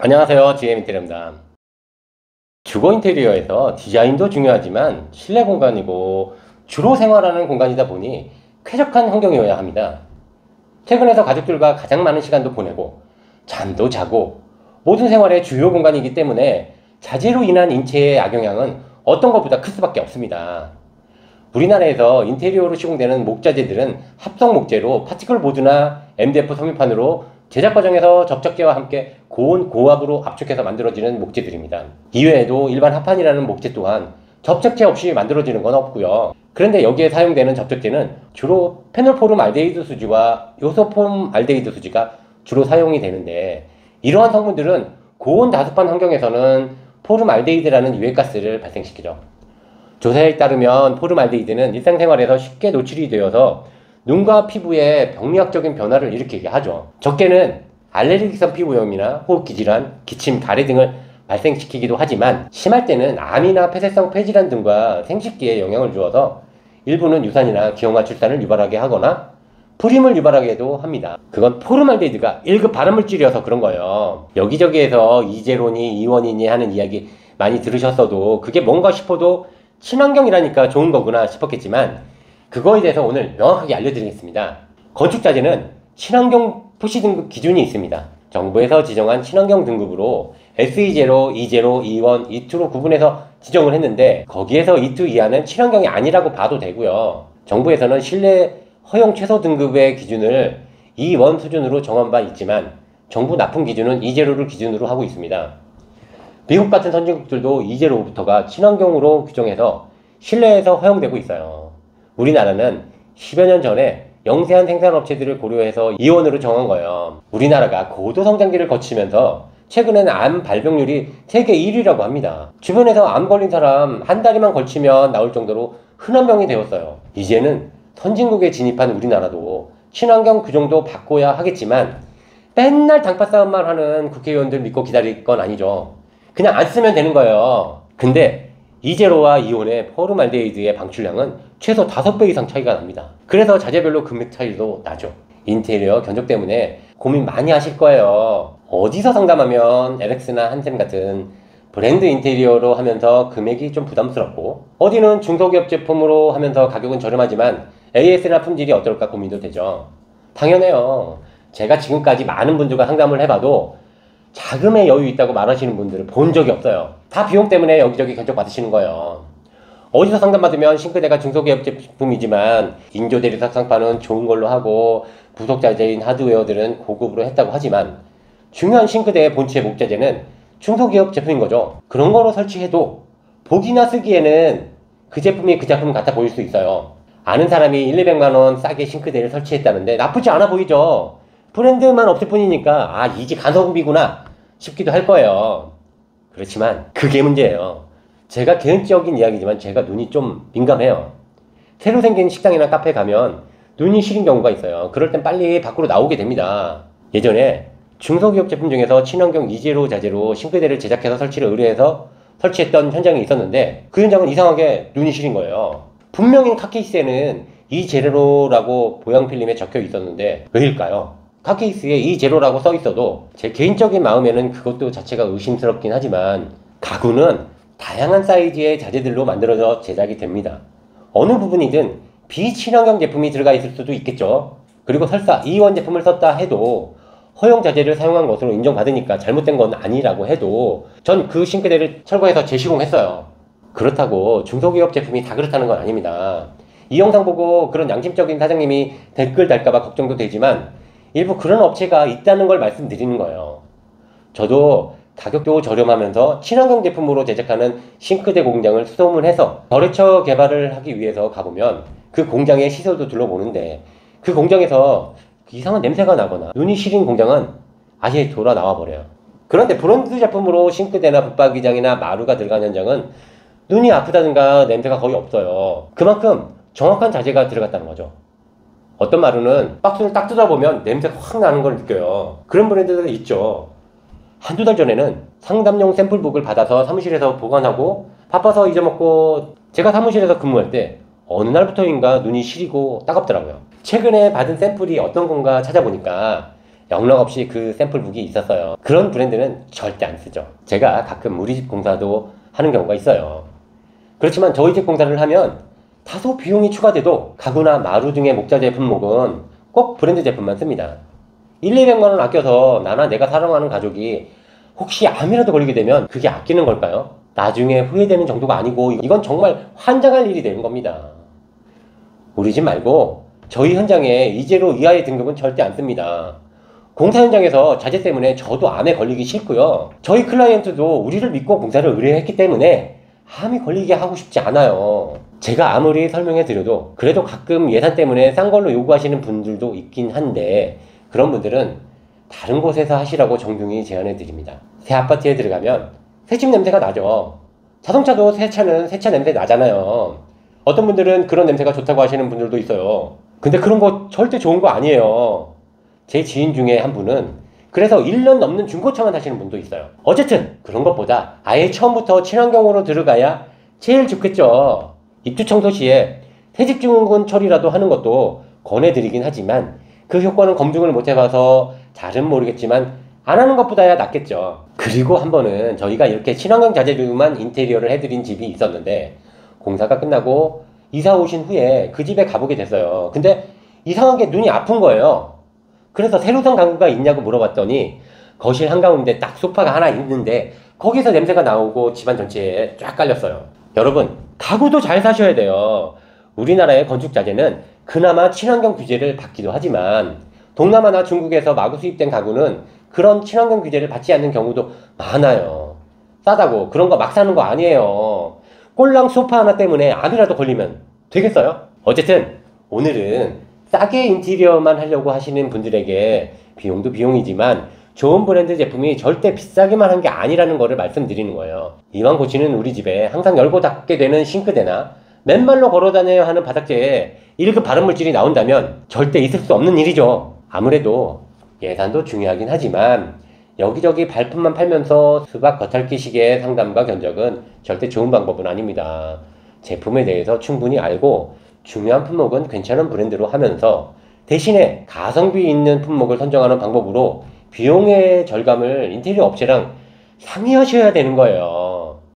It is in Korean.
안녕하세요. GM 인테리어입니다. 주거 인테리어에서 디자인도 중요하지만 실내 공간이고 주로 생활하는 공간이다 보니 쾌적한 환경이어야 합니다. 퇴근해서 가족들과 가장 많은 시간도 보내고 잠도 자고 모든 생활의 주요 공간이기 때문에 자재로 인한 인체의 악영향은 어떤 것보다 클 수밖에 없습니다. 우리나라에서 인테리어로 시공되는 목자재들은 합성 목재로 파티클 보드나 MDF 섬유판으로 제작 과정에서 접착제와 함께 고온 고압으로 압축해서 만들어지는 목재들입니다. 이외에도 일반 합판이라는 목재 또한 접착제 없이 만들어지는 건 없고요. 그런데 여기에 사용되는 접착제는 주로 페놀포름 알데히드 수지와 요소폼 알데히드 수지가 주로 사용이 되는데, 이러한 성분들은 고온 다습한 환경에서는 포름 알데히드라는 유해가스를 발생시키죠. 조사에 따르면 포름알데히드는 일상생활에서 쉽게 노출이 되어서 눈과 피부에 병리학적인 변화를 일으키게 하죠. 적게는 알레르기성 피부염이나 호흡기 질환, 기침, 가래 등을 발생시키기도 하지만 심할 때는 암이나 폐쇄성 폐질환 등과 생식기에 영향을 주어서 일부는 유산이나 기형아 출산을 유발하게 하거나 불임을 유발하게도 합니다. 그건 포름알데히드가 1급 발암물질이어서 그런 거예요. 여기저기에서 이재론이 이원이니 하는 이야기 많이 들으셨어도 그게 뭔가 싶어도 친환경이라니까 좋은 거구나 싶었겠지만, 그거에 대해서 오늘 명확하게 알려드리겠습니다. 건축자재는 친환경 표시 등급 기준이 있습니다. 정부에서 지정한 친환경 등급으로 SE0, E0, E1, E2로 구분해서 지정을 했는데, 거기에서 E2 이하는 친환경이 아니라고 봐도 되고요. 정부에서는 실내 허용 최소 등급의 기준을 E1 수준으로 정한 바 있지만 정부 납품 기준은 E0를 기준으로 하고 있습니다. 미국 같은 선진국들도 E0부터가 친환경으로 규정해서 실내에서 허용되고 있어요. 우리나라는 10여 년 전에 영세한 생산업체들을 고려해서 E1으로 정한 거예요. 우리나라가 고도 성장기를 거치면서 최근에는 암 발병률이 세계 1위라고 합니다. 주변에서 암 걸린 사람 한 다리만 걸치면 나올 정도로 흔한 병이 되었어요. 이제는 선진국에 진입한 우리나라도 친환경 규정도 바꿔야 하겠지만 맨날 당파 싸움만 하는 국회의원들 믿고 기다릴 건 아니죠. 그냥 안 쓰면 되는 거예요. 근데 E0와 E1의 포름알데히드의 방출량은 최소 5배 이상 차이가 납니다. 그래서 자재별로 금액 차이도 나죠. 인테리어 견적 때문에 고민 많이 하실 거예요. 어디서 상담하면 LX나 한샘 같은 브랜드 인테리어로 하면서 금액이 좀 부담스럽고, 어디는 중소기업 제품으로 하면서 가격은 저렴하지만 AS나 품질이 어떨까 고민도 되죠. 당연해요. 제가 지금까지 많은 분들과 상담을 해봐도 자금에 여유 있다고 말하시는 분들을 본 적이 없어요. 다 비용 때문에 여기저기 견적 받으시는 거예요. 어디서 상담받으면 싱크대가 중소기업 제품이지만 인조대리 상판은 좋은 걸로 하고 부속자재인 하드웨어들은 고급으로 했다고 하지만 중요한 싱크대의 본체 목자재는 중소기업 제품인 거죠. 그런 거로 설치해도 보기나 쓰기에는 그 제품이 그 제품 같아 보일 수 있어요. 아는 사람이 1, 200만원 싸게 싱크대를 설치했다는데 나쁘지 않아 보이죠. 브랜드만 없을 뿐이니까 아, 이게 간소비구나 싶기도 할 거예요. 그렇지만 그게 문제예요. 제가 개인적인 이야기지만 제가 눈이 좀 민감해요. 새로 생긴 식당이나 카페 가면 눈이 시린 경우가 있어요. 그럴 땐 빨리 밖으로 나오게 됩니다. 예전에 중소기업 제품 중에서 친환경 E0 자재로 싱크대를 제작해서 설치를 의뢰해서 설치했던 현장이 있었는데, 그 현장은 이상하게 눈이 시린 거예요. 분명히 카케이스에는 E0라고 보양 필름에 적혀 있었는데 왜일까요? 카케이스에 E0라고 써 있어도 제 개인적인 마음에는 그것도 자체가 의심스럽긴 하지만 가구는 다양한 사이즈의 자재들로 만들어져 제작이 됩니다. 어느 부분이든 비친환경 제품이 들어가 있을 수도 있겠죠. 그리고 설사 E1 제품을 썼다 해도 허용 자재를 사용한 것으로 인정받으니까 잘못된 건 아니라고 해도 전 그 싱크대를 철거해서 재시공했어요. 그렇다고 중소기업 제품이 다 그렇다는 건 아닙니다. 이 영상 보고 그런 양심적인 사장님이 댓글 달까봐 걱정도 되지만 일부 그런 업체가 있다는 걸 말씀드리는 거예요. 저도 가격도 저렴하면서 친환경 제품으로 제작하는 싱크대 공장을 수소문해서 거래처 개발을 하기 위해서 가보면 그 공장의 시설도 둘러보는데, 그 공장에서 이상한 냄새가 나거나 눈이 시린 공장은 아예 돌아 나와 버려요. 그런데 브랜드 제품으로 싱크대나 붙박이장이나 마루가 들어간 현장은 눈이 아프다든가 냄새가 거의 없어요. 그만큼 정확한 자재가 들어갔다는 거죠. 어떤 마루는 박스를 딱 뜯어보면 냄새가 확 나는 걸 느껴요. 그런 브랜드들이 있죠. 한두 달 전에는 상담용 샘플북을 받아서 사무실에서 보관하고 바빠서 잊어먹고 제가 사무실에서 근무할 때 어느 날부터인가 눈이 시리고 따갑더라고요. 최근에 받은 샘플이 어떤 건가 찾아보니까 영락없이 그 샘플북이 있었어요. 그런 브랜드는 절대 안 쓰죠. 제가 가끔 우리 집 공사도 하는 경우가 있어요. 그렇지만 저희 집 공사를 하면 다소 비용이 추가돼도 가구나 마루 등의 목자재 품목은 꼭 브랜드 제품만 씁니다. 1,200만원 아껴서 나나 내가 사랑하는 가족이 혹시 암이라도 걸리게 되면 그게 아끼는 걸까요? 나중에 후회되는 정도가 아니고 이건 정말 환장할 일이 되는 겁니다. 우리 집 말고 저희 현장에 이제로 이하의 등급은 절대 안 씁니다. 공사 현장에서 자재 때문에 저도 암에 걸리기 싫고요. 저희 클라이언트도 우리를 믿고 공사를 의뢰했기 때문에 암이 걸리게 하고 싶지 않아요. 제가 아무리 설명해 드려도 그래도 가끔 예산 때문에 싼 걸로 요구하시는 분들도 있긴 한데 그런 분들은 다른 곳에서 하시라고 정중히 제안해 드립니다. 새 아파트에 들어가면 새집 냄새가 나죠. 자동차도 새 차는 새 차 냄새 나잖아요. 어떤 분들은 그런 냄새가 좋다고 하시는 분들도 있어요. 근데 그런 거 절대 좋은 거 아니에요. 제 지인 중에 한 분은 그래서 1년 넘는 중고차만 하시는 분도 있어요. 어쨌든 그런 것보다 아예 처음부터 친환경으로 들어가야 제일 좋겠죠. 입주 청소 시에 새집 증후군 처리라도 하는 것도 권해드리긴 하지만 그 효과는 검증을 못 해봐서 잘은 모르겠지만 안 하는 것보다야 낫겠죠. 그리고 한 번은 저희가 이렇게 친환경 자재로만 인테리어를 해드린 집이 있었는데 공사가 끝나고 이사 오신 후에 그 집에 가보게 됐어요. 근데 이상하게 눈이 아픈 거예요. 그래서 새로 산 가구가 있냐고 물어봤더니 거실 한가운데 딱 소파가 하나 있는데 거기서 냄새가 나오고 집안 전체에 쫙 깔렸어요. 여러분, 가구도 잘 사셔야 돼요. 우리나라의 건축 자재는 그나마 친환경 규제를 받기도 하지만 동남아나 중국에서 마구 수입된 가구는 그런 친환경 규제를 받지 않는 경우도 많아요. 싸다고 그런 거 막 사는 거 아니에요. 꼴랑 소파 하나 때문에 암이라도 걸리면 되겠어요? 어쨌든 오늘은 싸게 인테리어만 하려고 하시는 분들에게 비용도 비용이지만 좋은 브랜드 제품이 절대 비싸기만 한 게 아니라는 거를 말씀드리는 거예요. 이왕 고치는 우리 집에 항상 열고 닫게 되는 싱크대나 맨발로 걸어 다녀야 하는 바닥재에 1급 발암물질이 나온다면 절대 있을 수 없는 일이죠. 아무래도 예산도 중요하긴 하지만 여기저기 발품만 팔면서 수박 겉핥기 식의 상담과 견적은 절대 좋은 방법은 아닙니다. 제품에 대해서 충분히 알고 중요한 품목은 괜찮은 브랜드로 하면서 대신에 가성비 있는 품목을 선정하는 방법으로 비용의 절감을 인테리어 업체랑 상의하셔야 되는 거예요.